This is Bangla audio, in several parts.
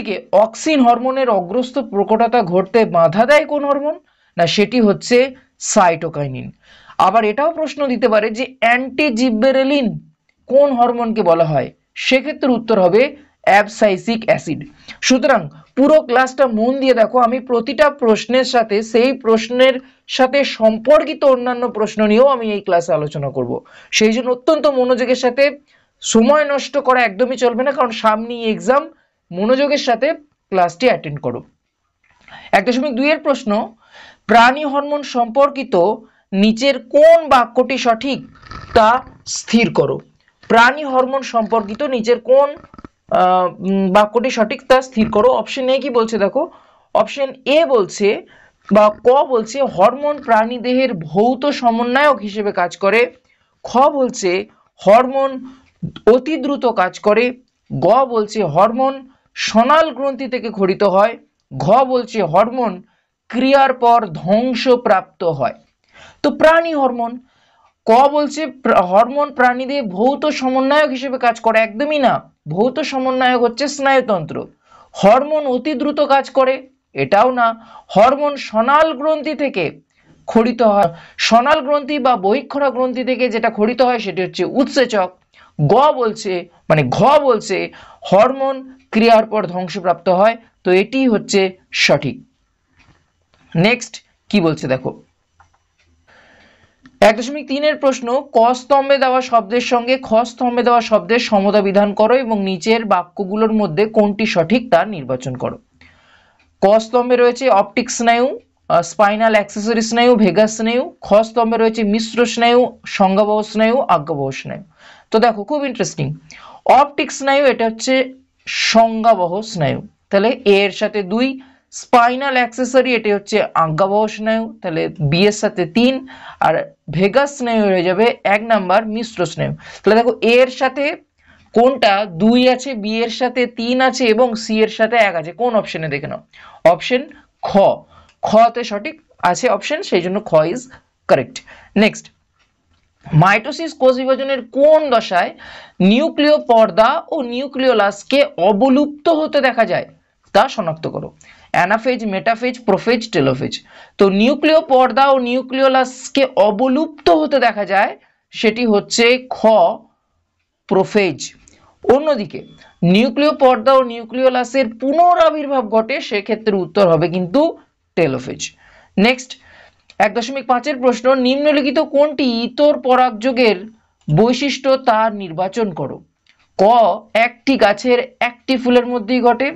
অন্যদিকে অক্সিন হরমোনের অগ্রস্ত প্রকটতা ঘটতে বাধা দেয় কোন হরমোন? না সেটি হচ্ছে সাইটোকাইনিন। আবার এটাও প্রশ্ন দিতে পারে যে অ্যান্টিজিবরেলিন কোন হরমোনকে বলা হয়? সেক্ষেত্রে উত্তর হবে অ্যাবসাইসিক অ্যাসিড। সুতরাং পুরো ক্লাসটা মন দিয়ে দেখো, আমি প্রতিটা প্রশ্নের সাথে সেই প্রশ্নের সাথে সম্পর্কিত অন্যান্য প্রশ্ন নিয়েও আমি এই ক্লাসে আলোচনা করব। সেই জন্য অত্যন্ত মনোযোগের সাথে, সময় নষ্ট করা একদমই চলবে না, কারণ সামনেই এক্সাম, মনোযোগের সাথে ক্লাসটি অ্যাটেন্ড করো। 1.2 এর প্রশ্ন, প্রাণী হরমোন সম্পর্কিত নিচের কোন বাক্যটি সঠিক তা স্থির করো। প্রাণী হরমোন সম্পর্কিত নিচের কোন বাক্যটি সঠিক তা স্থির করো। অপশন এ কি বলছে দেখো, অপশন এ বলছে বা ক বলছে হরমোন প্রাণী দেহের ভৌত সমন্বয়ক হিসেবে কাজ করে। খ বলছে হরমোন অতি দ্রুত কাজ করে। গ বলছে হরমোন সনাল গ্রন্থি থেকে খরিত হয়। ঘ বলছে হরমোন ক্রিয়ার পর ধ্বংসপ্রাপ্ত হয়। তো প্রাণী হরমোন, ক বলছে হরমোন প্রাণীদের ভৌত সমন্বয়ক হিসেবে কাজ করে, একদমই না। ভৌত সমন্বয়ক হচ্ছে স্নায়ুতন্ত্র। হরমোন অতি দ্রুত কাজ করে, এটাও না। হরমোন সনাল গ্রন্থি থেকে খরিত হয়, সনাল গ্রন্থি বা বহিঃক্ষরা গ্রন্থি থেকে যেটা খরিত হয় সেটি হচ্ছে উৎসেচক। গ বলছে মানে ঘ বলছে হরমোন ক্রিয়ার পর ধ্বংসপ্রাপ্ত হয়। তো এটি হচ্ছে সঠিক। নেক্সট কি বলছে দেখো, 1.3 এর প্রশ্ন, ক স্তম্ভে দেওয়া শব্দের সঙ্গে খ স্তম্ভে দেওয়া শব্দের সমতা বিধান করো এবং নিচের বাক্যগুলোর মধ্যে কোনটি সঠিক তা নির্বাচন করো। ক স্তম্ভে রয়েছে অপটিক স্নায়ু, স্পাইনাল অ্যাক্সেসরি স্নায়ু, ভেগাস স্নায়ু। খ স্তম্ভে রয়েছে মিশ্র স্নায়ু, সংজ্ঞাবহ স্নায়ু, আজ্ঞাবহ স্নায়ু। তো দেখো খুব ইন্টারেস্টিং, অপটিক স্নায়ু এটা হচ্ছে সংজ্ঞাবহ স্নায়ু, তাহলে এর সাথে 2। স্পাইনাল অ্যাক্সেসরি এটি হচ্ছে আজ্ঞাবহ স্নায়ু, তাহলে বি এর সাথে 3। আর ভেগাস স্নায়ু হয়ে যাবে 1 নাম্বার মিশ্র স্নায়ু। তাহলে দেখো এর সাথে কোনটা 2 আছে, বি এর সাথে 3 আছে এবং সি এর সাথে 1 আছে, কোন অপশনে দেখে নাও। অপশন খ, খতে সঠিক আছে অপশন, সেই জন্য খ ইজ কারেক্ট। নেক্সট, মাইটোসিস কোষ বিভাজনের কোন দশায় নিউক্লিয় পর্দা ও নিউক্লিওলাসকে অবলুপ্ত হতে দেখা যায় তা শনাক্ত করো। Anaphase, metaphase, prophase, telophase. তো নিউক্লিয় পর্দা ও নিউক্লিওলাসকে অবলুপ্ত হতে দেখা যায় সেটি হচ্ছে খ, প্রোফেজ। অন্যদিকে নিউক্লিয় পর্দা ও নিউক্লিওলাসের পুনরাবির্ভাব ঘটে, সেক্ষেত্রে উত্তর হবে কিন্তু টেলোফেজ। নেক্সট, 1.5 এর প্রশ্ন, নিম্নলিখিত কোনটি ইতর পরাগযোগের বৈশিষ্ট্য তা নির্বাচন করো। ক, একটি গাছের একটি ফুলের মধ্যেই ঘটে,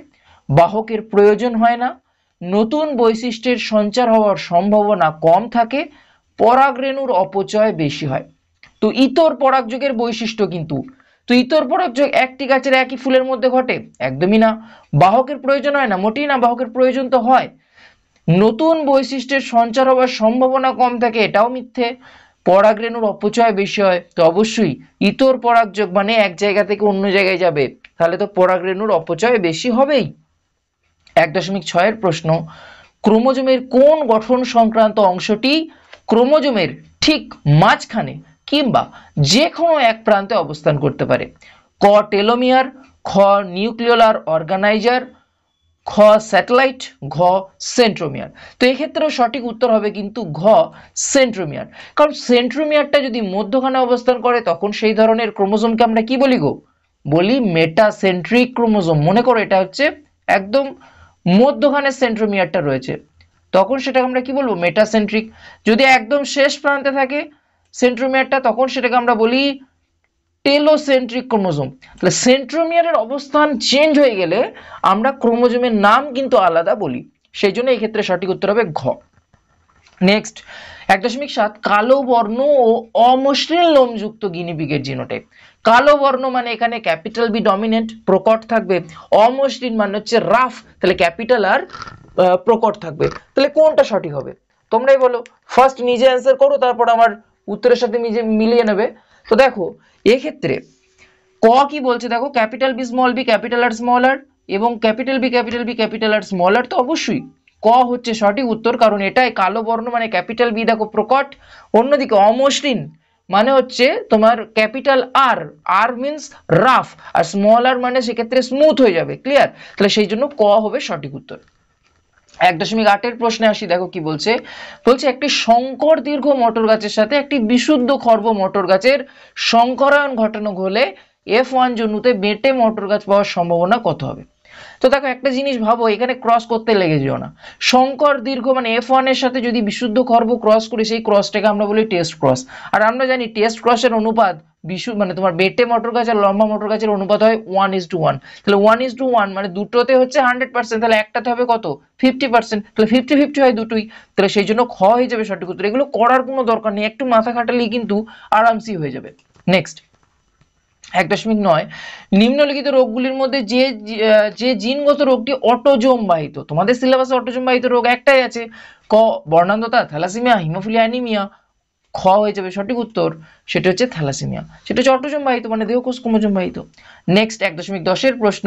বাহকের প্রয়োজন হয় না, নতুন বৈশিষ্ট্যের সঞ্চার হওয়ার সম্ভাবনা কম থাকে, পরাগরেণুর অপচয় বেশি হয়। তো ইতর পরাগযোগের বৈশিষ্ট্য কিন্তু, তো ইতর পরাগযোগ একটি গাছের একই ফুলের মধ্যে ঘটে, একদমই না। বাহকের প্রয়োজন হয় না, মোটেই না, বাহকের প্রয়োজন তো হয়। নতুন বৈশিষ্ট্যের সঞ্চার হওয়ার সম্ভাবনা কম থাকে, এটাও মিথ্যে। পরাগরেণুর অপচয় বেশি হয়, তো অবশ্যই ইতর পরাগযোগ মানে এক জায়গা থেকে অন্য জায়গায় যাবে, তাহলে তো পরাগরেণুর অপচয় বেশি হবেই। 1.6 এর প্রশ্ন, ক্রোমোজোমের কোন গঠন সংক্রান্ত অংশটি ক্রোমোজোমের ঠিক মাঝখানে কিংবা যে কোনো এক প্রান্তে অবস্থান করতে পারে। ক, টেলোমিয়ার, খ, নিউক্লিওলার অর্গানাইজার, খ, স্যাটেলাইট, ঘ, সেন্ট্রোমিয়ার। তো এক্ষেত্রেও সঠিক উত্তর হবে কিন্তু ঘ, সেন্ট্রোমিয়ার। কারণ সেন্ট্রোমিয়ারটা যদি মধ্যখানে অবস্থান করে তখন সেই ধরনের ক্রোমোজোমকে আমরা কি বলি গো, বলি মেটাসেন্ট্রিক ক্রোমোজোম। মনে করো এটা হচ্ছে একদম মধ্যখানে সেন্ট্রোমিয়ারটা রয়েছে, তখন সেটাকে আমরা কি বলবো, মেটাসেন্ট্রিক। যদি একদম শেষ প্রান্তে থাকে সেন্ট্রোমিয়ারটা তখন সেটাকে আমরা বলি টেলোসেন্ট্রিক ক্রোমোজোম। তাহলে সেন্ট্রোমিয়ারের অবস্থান চেঞ্জ হয়ে গেলে আমরা ক্রোমোজোমের নাম কিন্তু আলাদা বলি, সেই জন্য এই ক্ষেত্রে সঠিক উত্তর হবে ঘ। নেক্সট, 1.7, কালো বর্ণ ও অমসৃণ লোমযুক্ত গিনিপিগের জিনোটাইপ। কালো বর্ণ মানে এখানে ক্যাপিটাল বি ডমিনেন্ট, প্রকট থাকবে। অমসৃণ মানে হচ্ছে রাফ, তাহলে ক্যাপিটাল আর প্রকট থাকবে। তাহলে কোনটা সঠিক হবে তোমরাই বলো, ফার্স্ট নিজে অ্যান্সার করো, তারপর আমার উত্তরের সাথে নিজে মিলিয়ে নেবে। তো দেখো এক্ষেত্রে ক কি বলছে দেখো, capital B small B capital R small R এবং capital B capital B capital R small R. তো অবশ্যই ক হচ্ছে সঠিক উত্তর, কারণ এটাই কালো বর্ণ মানে ক্যাপিটাল বি দেখো প্রকট, অন্যদিকে অমসৃণ মানে হচ্ছে তোমার ক্যাপিটাল আর, আর মিন্স রাফ, আর স্মল আর মানে সেক্ষেত্রে স্মুথ হয়ে যাবে। ক্লিয়ার? তাহলে সেই জন্য ক হবে সঠিক উত্তর। 1.8 প্রশ্নে আসি, দেখো কি বলছে। বলছে একটি সংকর দীর্ঘ মটর গাছের সাথে একটি বিশুদ্ধ খর্ব মটর গাছের সংকরায়ন ঘটানো হলে F1 জনুতে বেটে মটর গাছ পাওয়ার সম্ভাবনা কত হবে? তো দেখো একটা জিনিস ভাবো, এখানে ক্রস করতে লেগে যেও না। সংকর দীর্ঘ মানে F1 এর সাথে যদি বিশুদ্ধ খর্ব ক্রস করি, সেই ক্রসটাকে আমরা বলি টেস্ট ক্রস। আর আমরা জানি টেস্ট ক্রসের অনুপাত মানে তোমার বেটে মটর গাছ আর লম্বা মটর গাছের অনুপাত হয় 1:1। তাহলে 1:1 মানে দুটোতে হচ্ছে 100%, তাহলে একটাতে হবে কত? 50%। তাহলে 50-50 হয় দুটোই। তাহলে সেই জন্য খ হয়ে যাবে সঠিক উত্তর। এগুলো করার কোনো দরকার নেই, একটু মাথা খাটালেই কিন্তু আরামসি হয়ে যাবে। নেক্সট 1.9 নিম্নলিখিত রোগগুলির মধ্যে যে জিনগত রোগটি অটোজোম বাহিত। তোমাদের সিলেবাসে অটোজোম বাহিত রোগ একটাই আছে, ক বর্ণান্ধতা, থ্যালাসেমিয়া, হিমোফিলিয়া অ্যানিমিয়া। খ হয়ে যাবে সঠিক উত্তর, সেটা হচ্ছে থ্যালাসেমিয়া, সেটা হচ্ছে অটোজোম বাহিত মানে দেহকোষ ক্রোমোজোম বাহিত। নেক্সট 1.10 প্রশ্ন,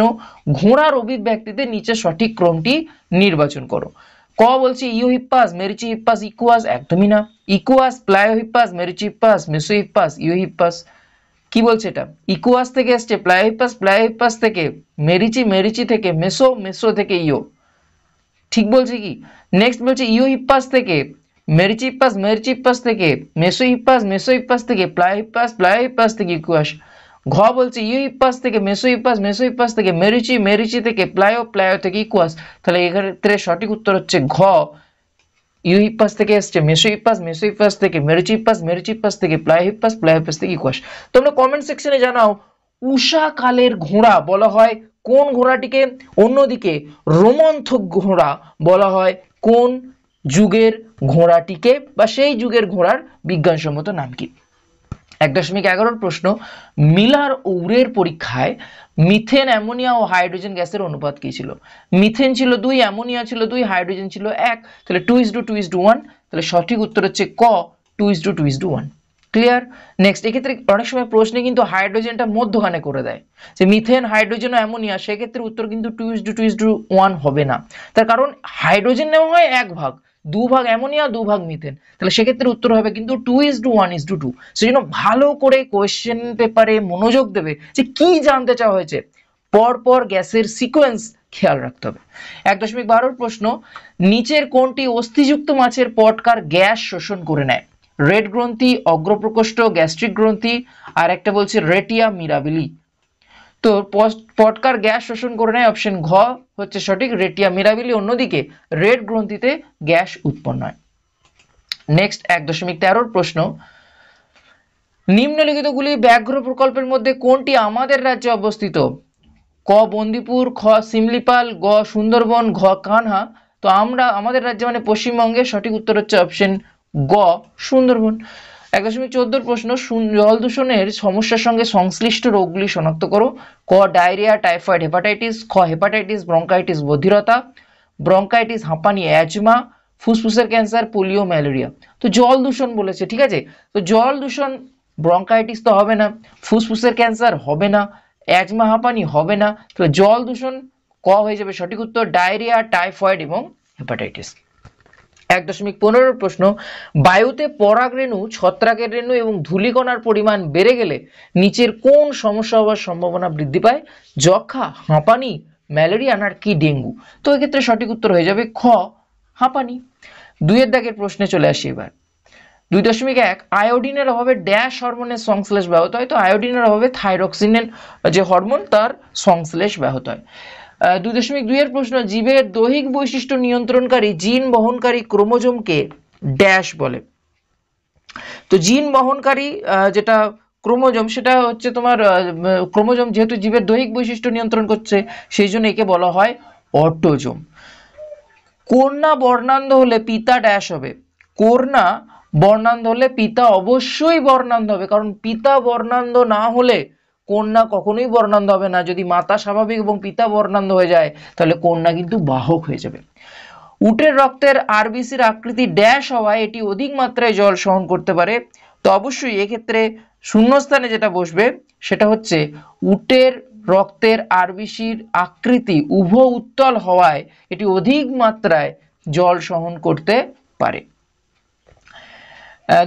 ঘোড়ার অভিব্যক্তিতে নিচে সঠিক ক্রমটি নির্বাচন করো। ক বলছে ইওহিপ্পাস, মেরিচিহিপ্পাস, ইকুয়াস, একদমই না। Equals, প্লায়োহিপ্পাস, মেরিচিহিপ্পাস, মেসোহিপ্পাস, Eohippus. কি বলছে এটা? ইকুয়াস থেকে এসছে প্লায়োহিপ্পাস, প্লায়োহিপ্পাস থেকে মেরিচি, মেরিচি থেকে মেসো, মেসো থেকে ইও। ঠিক বলছে কি? নেক্সট বলছে ইওহিপ্পাস থেকে মেরিচিহিপ্পাস, মেরিচিহিপ্পাস থেকে মেসোহিপ্পাস, মেসোহিপ্পাস থেকে প্লায়োহিপ্পাস, প্লায়োহিপ্পাস থেকে ইকুয়াস। ঘ বলছে ইওহিপ্পাস থেকে মেসোহিপ্পাস, মেসোহিপ্পাস থেকে মেরিচি, মেরিচি থেকে প্লায়ো, প্লায়ো থেকে ইকুয়াস। তাহলে এক্ষেত্রে সঠিক উত্তর হচ্ছে ঘ, ইউহিপ্পাস থেকে এসছে মেসোহিপ্পাস, মেসোহিপ্পাস থেকে মেরিচিহিপ্পাস, মেরিচিহিপ্পাস থেকে প্লায়োহিপ্পাস, প্লায়োহিপ্পাস থেকে ইকুয়াস। তোমরা কমেন্ট সেকশনে জানাও উষা কালের ঘোড়া বলা হয় কোন ঘোড়াটিকে, অন্যদিকে রোমন্থক ঘোড়া বলা হয় কোন যুগের ঘোড়াটিকে, বা সেই যুগের ঘোড়ার বিজ্ঞানসম্মত নাম কি? 1.11 প্রশ্ন, মিলার উরের পরীক্ষায় মিথেন, অ্যামোনিয়া ও হাইড্রোজেন গ্যাসের অনুপাত কি ছিল? মিথেন ছিল 2, অ্যামোনিয়া ছিল 2, হাইড্রোজেন ছিল 1। তাহলে 2:2:1। তাহলে সঠিক উত্তর হচ্ছে ক, 2:2:1। ক্লিয়ার? নেক্সট এক্ষেত্রে অনেক সময় প্রশ্নে কিন্তু হাইড্রোজেনটা মধ্যখানে করে দেয়, যে মিথেন, হাইড্রোজেন ও অ্যামোনিয়া, সেক্ষেত্রে উত্তর কিন্তু 2:2:1 হবে না। তার কারণ হাইড্রোজেন নেওয়া হয় 1 ভাগ, 2 ভাগ অ্যামোনিয়া, 2 ভাগ মিথেন। তাহলে সেক্ষেত্রে উত্তর হবে কিন্তু 2:1:2। সেই জন্য ভালো করে কোয়েশ্চেন পেপারে মনোযোগ দেবে যে কি জানতে চাওয়া হয়েছে, পরপর গ্যাসের সিকোয়েন্স খেয়াল রাখতে হবে। 1.12 প্রশ্ন, নিচের কোনটি অস্থিযুক্ত মাছের পটকার গ্যাস শোষণ করে নেয়? রেড গ্রন্থি, অগ্রপ্রকোষ্ঠ, গ্যাস্ট্রিক গ্রন্থি, আর একটা বলছে রেটিয়া মিরাবিলি। তো পটকার গ্যাস শোষণ করে নেয়, অপশন ঘ হচ্ছে সঠিক, রেটিয়া মিরাবিলি। অন্যদিকে রেড গ্রন্থিতে গ্যাস উৎপন্ন হয়। নেক্সট 1.13 প্রশ্ন, নিম্নলিখিতগুলি ব্যাঘ্র প্রকল্পের মধ্যে কোনটি আমাদের রাজ্যে অবস্থিত? ক বন্দিপুর, খ সিমলিপাল, গ সুন্দরবন, ঘ কানহা। তো আমাদের রাজ্যে মানে পশ্চিমবঙ্গে, সঠিক উত্তর হচ্ছে অপশন গ সুন্দরবন। 1.14 প্রশ্ন, জল দূষণের সমস্যার সঙ্গে সংশ্লিষ্ট রোগগুলি শনাক্ত করো। ক ডায়রিয়া, টাইফয়েড, হেপাটাইটিস, খ হেপাটাইটিস, ব্রঙ্কাইটিস, বধিরতা, ব্রঙ্কাইটিস, হাঁপানি, অ্যাজমা, ফুসফুসের ক্যান্সার, পোলিও, ম্যালেরিয়া। তো জল দূষণ বলেছে, ঠিক আছে। তো জল দূষণ, ব্রঙ্কাইটিস তো হবে না, ফুসফুসের ক্যান্সার হবে না, অ্যাজমা, হাঁপানি হবে না। তো জল দূষণ ক হয়ে যাবে সঠিক উত্তর, ডায়রিয়া, টাইফয়েড এবং হেপাটাইটিস। 1.15 প্রশ্ন, বায়ুতে পরাগরেণু, ছত্রাকের রেণু এবং ধূলিকণার পরিমাণ বেড়ে গেলে নিচের কোন সমস্যা হওয়ার সম্ভাবনা বৃদ্ধি পায়? যক্ষা, হাঁপানি, ম্যালেরিয়া নাকি ডেঙ্গু? তো এক্ষেত্রে সঠিক উত্তর হয়ে যাবে খ হাঁপানি। 2 দাগের প্রশ্নে চলে আসি এবার। 2.1 আয়োডিনের অভাবে ড্যাশ হরমোনের সংশ্লেষ ব্যাহত হয়। তো আয়োডিনের অভাবে থাইরক্সিনের যে হরমোন তার সংশ্লেষ ব্যাহত হয়। 2.2 এর প্রশ্ন, জীবের দৈহিক বৈশিষ্ট্য নিয়ন্ত্রণকারী জিন বহনকারী ক্রোমোজোমকে ড্যাশ বলে? তো জিন বহনকারী যেটা ক্রোমোজোম, সেটা হচ্ছে তোমার ক্রোমোজোম, যেহেতু জীবের দৈহিক বৈশিষ্ট্য নিয়ন্ত্রণ করছে সেই জন্য একে বলা হয় অটোজোম। কন্যা বর্ণান্ধ হলে পিতা ড্যাশ হবে? কন্যা বর্ণান্ধ হলে পিতা অবশ্যই বর্ণান্ধ হবে, কারণ পিতা বর্ণান্ধ না হলে কন্যা কখনোই বর্ণান্ধ হবে না। যদি মাতা স্বাভাবিক এবং পিতা বর্ণান্ধ হয়ে যায় তাহলে কন্যা কিন্তু বাহক হয়ে যাবে। উটের রক্তের আরবিসির আকৃতি ড্যাশ হওয়ায় এটি অধিক মাত্রায় জল সহন করতে পারে। তো অবশ্যই এক্ষেত্রে শূন্যস্থানে যেটা বসবে সেটা হচ্ছে উটের রক্তের আরবিসির আকৃতি উভ উত্তল হওয়ায় এটি অধিক মাত্রায় জল সহন করতে পারে।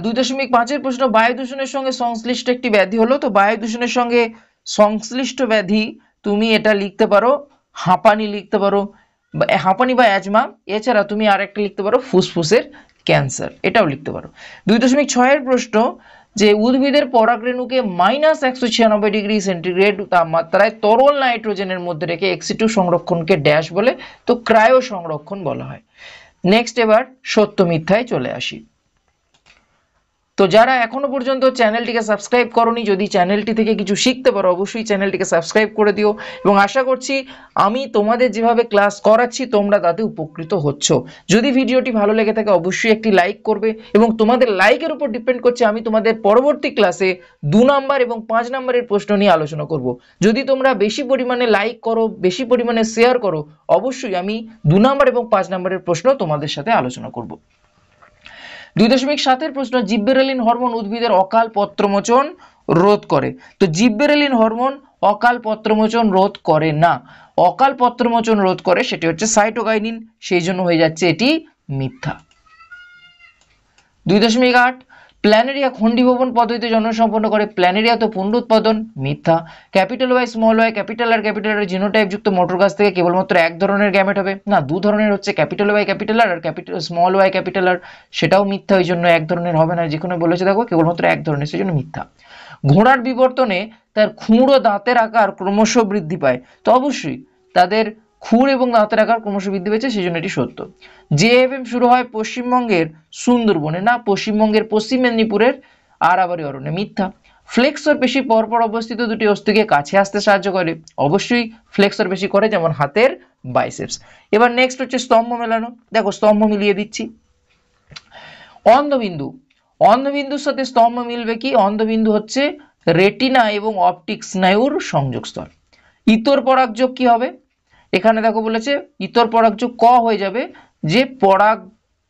2.5 প্রশ্ন, বায়ু দূষণের সঙ্গে সংশ্লিষ্ট একটি ব্যাধি হলো। তো বায়ু দূষণের সঙ্গে সংশ্লিষ্ট ব্যাধি তুমি এটা লিখতে পারো হাঁপানি লিখতে পারো, হাঁপানি বা অ্যাজমা। এছাড়া তুমি আর একটা লিখতে পারো ফুসফুসের ক্যান্সার, এটাও লিখতে পারো। 2.6 প্রশ্ন, যে উদ্ভিদের পরাগরেণুকে -196 ডিগ্রি সেন্টিগ্রেড তাপমাত্রায় তরল নাইট্রোজেনের মধ্যে রেখে ex2 সংরক্ষণকে ড্যাশ বলে? তো ক্রায়ো সংরক্ষণ বলা হয়। নেক্সট এবার সত্য মিথ্যায় চলে আসি। তো যারা এখনো পর্যন্ত চ্যানেলটিকে সাবস্ক্রাইব করোনি, যদি চ্যানেলটি থেকে কিছু শিখতে পারো অবশ্যই চ্যানেলটিকে সাবস্ক্রাইব করে দিও, এবং আশা করছি আমি তোমাদের যেভাবে ক্লাস করাচ্ছি তোমরা তাতে উপকৃত হচ্ছ। যদি ভিডিওটি ভালো লেগে থাকে অবশ্যই একটি লাইক করবে, এবং তোমাদের লাইকের উপর ডিপেন্ড করছে আমি তোমাদের পরবর্তী ক্লাসে 2 নাম্বার এবং 5 নাম্বারের প্রশ্ন নিয়ে আলোচনা করব। যদি তোমরা বেশি পরিমাণে লাইক করো, বেশি পরিমাণে শেয়ার করো, অবশ্যই আমি 2 নাম্বার এবং 5 নাম্বারের প্রশ্ন তোমাদের সাথে আলোচনা করব। 2.7 প্রশ্ন, জিব্বেরেলিন হরমোন উদ্ভিদের অকাল পত্রমোচন রোধ করে। তো জিব্বেরেলিন হরমোন অকাল পত্রমোচন রোধ করে না, অকাল পত্রমোচন রোধ করে সেটি হচ্ছে সাইটোকাইনিন, সেই জন্য হয়ে যাচ্ছে এটি মিথ্যা। 2.8 প্ল্যানেরিয়া খণ্ডীভবন পদ্ধতিতে জন্ম সম্পন্ন করে। প্ল্যানেরিয়া তো পুনরুৎপাদন, মিথ্যা। Capital Y small Y capital R capital R genotype যুক্ত মোটর গাছ থেকে কেবলমাত্র এক ধরনের গ্যামেট হবে না, 2 ধরনের হচ্ছে, capital Y capital R capital small Y capital R, সেটাও মিথ্যা, ওই জন্য এক ধরনের হবে না, যেখানে বলেছে দেখো কেবলমাত্র এক ধরনের, সেই জন্য মিথ্যা। ঘোড়ার বিবর্তনে তার খুঁড় ও দাঁতের আকার ক্রমশ বৃদ্ধি পায়। তো অবশ্যই তাদের খুর এবং দাঁতের আকার ক্রমশ বৃদ্ধি পেয়েছে, সেই জন্য এটি সত্য। জেএফএম শুরু হয় পশ্চিমবঙ্গের সুন্দরবনে না, পশ্চিমবঙ্গের পশ্চিম মেদিনীপুরের আরাবারি অরণ্যে, মিথ্যা। ফ্লেক্সর পেশি পরপর অবস্থিত দুটি অস্থিকে কাছে আসতে সাহায্য করে, অবশ্যই ফ্লেক্সর পেশি করে, যেমন হাতের বাইসেপস। এবার নেক্সট হচ্ছে স্তম্ভ মেলানো, দেখো স্তম্ভ মিলিয়ে দিচ্ছি। অন্ধবিন্দু, অন্ধবিন্দুর সাথে স্তম্ভ মিলবে কি? অন্ধবিন্দু হচ্ছে রেটিনা এবং অপটিক স্নায়ুর সংযোগস্থল। ইতর পরাগযোগ কি হবে? এখানে দেখো বলেছে ইতর পরাগযোগ ক হয়ে যাবে, যে পরাগ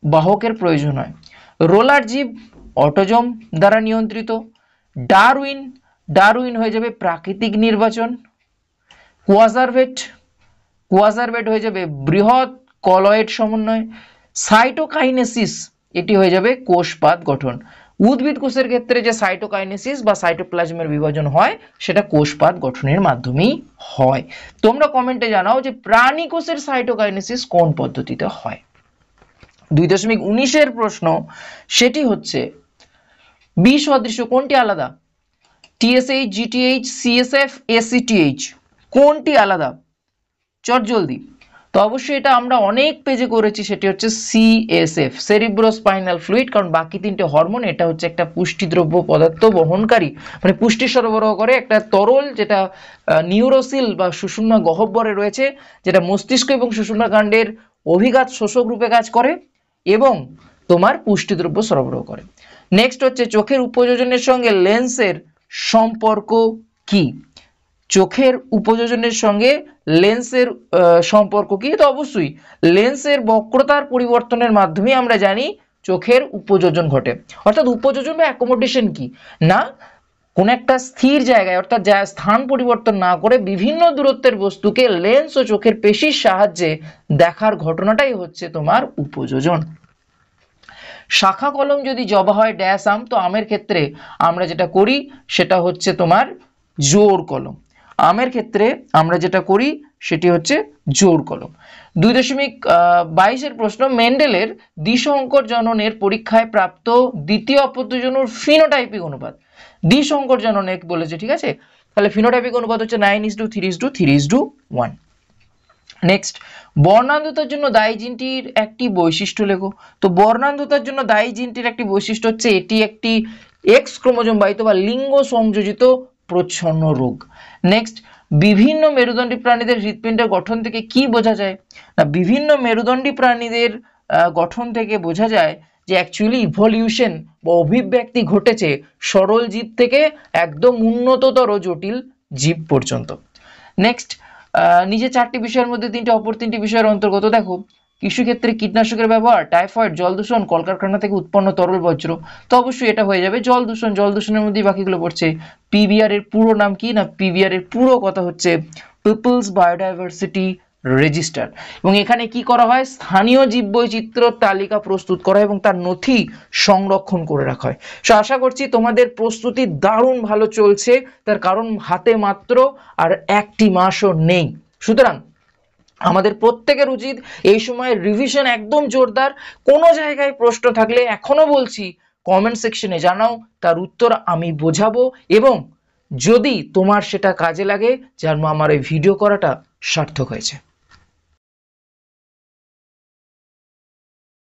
বাহকের প্রয়োজন হয়। রোলার জীব অটোজম দ্বারা নিয়ন্ত্রিত। ডারউইন, ডারউইন হয়ে যাবে প্রাকৃতিক নির্বাচন। কোয়াজারভেট, কোয়াজারভেট হয়ে যাবে বৃহৎ কলয়েড সমন্বয়। সাইটোকাইনেসিস, এটি হয়ে যাবে কোষপাত গঠন। উদ্ভিদ কোষের ক্ষেত্রে যে সাইটোকাইনেসিস বা সাইটোপ্লাজমের বিভাজন হয় সেটা কোষপাত গঠনের মাধ্যমেই হয়। তোমরা কমেন্টে জানাও যে প্রাণী কোষের সাইটোকাইনেসিস কোন পদ্ধতিতে হয়। 2.19 প্রশ্ন, সেটি হচ্ছে বি সদৃশ্য কোনটি আলাদা? টিএসএইচ, জিটিএইচ, সিএসএফ, এসিটিএইচ, কোনটি আলাদা? চট জলদি। তো অবশ্যই এটা আমরা অনেক পেজে করেছি, সেটি হচ্ছে সিএসএফ, সেরিব্রোস্পাইনাল ফ্লুইড, কারণ বাকি তিনটে হরমোন, এটা হচ্ছে একটা পুষ্টিদ্রব্য পদার্থ বহনকারী, মানে পুষ্টি সরবরাহ করে একটা তরল, যেটা নিউরোসিল বা সুষুম্না গহ্বরে রয়েছে, যেটা মস্তিষ্ক এবং সুষুম্না কাণ্ডের অভিঘাত শোষক রূপে কাজ করে এবং তোমার পুষ্টিদ্রব্য সরবরাহ করে। নেক্সট হচ্ছে চোখের উপযোজনের সঙ্গে লেন্সের সম্পর্ক কি? চোখের উপযোজনের সঙ্গে লেন্সের সম্পর্ক কি? তো অবশ্যই লেন্সের বক্রতার পরিবর্তনের মাধ্যমে আমরা জানি চোখের উপযোজন ঘটে। অর্থাৎ উপযোজন বা অ্যাকোমোডেশন কি না, কোন একটা স্থির জায়গায় অর্থাৎ যা স্থান পরিবর্তন না করে বিভিন্ন দূরত্বের বস্তুকে লেন্স ও চোখের পেশির সাহায্যে দেখার ঘটনাটাই হচ্ছে তোমার উপযোজন। শাখা কলম যদি জবা হয় ড্যাশ আম, তো আমের ক্ষেত্রে আমরা যেটা করি সেটা হচ্ছে তোমার জোড় কলম। আমের ক্ষেত্রে আমরা যেটা করি সেটি হচ্ছে জোড় কলম। 2.22 প্রশ্ন, মেন্ডেলের দ্বিসংকর জননের পরীক্ষায় প্রাপ্ত দ্বিতীয় অপত্যজনুর ফিনোটাইপিক অনুপাত। দ্বিসংকর জননে বলেছে, ঠিক আছে, তাহলে ফিনোটাইপিক অনুপাত হচ্ছে 9:3:3:1। নেক্সট, বর্ণান্ধতার জন্য দায়ী জিনটির একটি বৈশিষ্ট্য লেখো। তো বর্ণান্ধতার জন্য দায়ী জিনটির একটি বৈশিষ্ট্য হচ্ছে এটি একটি এক্স ক্রোমোজোম বাহিত বা লিঙ্গ সংযোজিত প্রচ্ছন্ন রোগ। নেক্সট, বিভিন্ন মেরুদণ্ডী প্রাণীদের হৃৎপিণ্ডের গঠন থেকে কি বোঝা যায়? না, বিভিন্ন মেরুদণ্ডী প্রাণীদের গঠন থেকে বোঝা যায় যে অ্যাকচুয়ালি ইভলিউশন বা অভিব্যক্তি ঘটেছে সরল জীব থেকে একদম উন্নততর জটিল জীব পর্যন্ত। নেক্সট, নিচে 4টি বিষয়ের মধ্যে অপর 3টি বিষয়ের অন্তর্গত দেখো। কৃষিক্ষেত্রে কীটনাশকের ব্যবহার, টাইফয়েড, জল দূষণ, কলকারখানা থেকে উৎপন্ন তরল বর্জ্য। তো অবশ্যই এটা হয়ে যাবে জল দূষণ। জল দূষণের মধ্যেই বাকিগুলো পড়ছে। পিবিআর এর পুরো নাম কি? না, পিবিআর এর পুরো কথা হচ্ছে পিপলস বায়োডাইভার্সিটি রেজিস্টার। এবং এখানে কি করা হয়, স্থানীয় জীববৈচিত্র্য তালিকা প্রস্তুত করা এবং তার নথি সংরক্ষণ করে রাখা হয়। সো আশা করছি তোমাদের প্রস্তুতি দারুণ ভালো চলছে, তার কারণ হাতে মাত্র আর একটি মাসও নেই। সুতরাং আমাদের প্রত্যেকের উচিত এই সময় রিভিশন একদম জোরদার। কোনো জায়গায় প্রশ্ন থাকলে এখনো বলছি কমেন্ট সেকশনে জানাও, তার উত্তর আমি বোঝাবো, এবং যদি তোমার সেটা কাজে লাগে জানবো আমার এই ভিডিও করাটা সার্থক হয়েছে।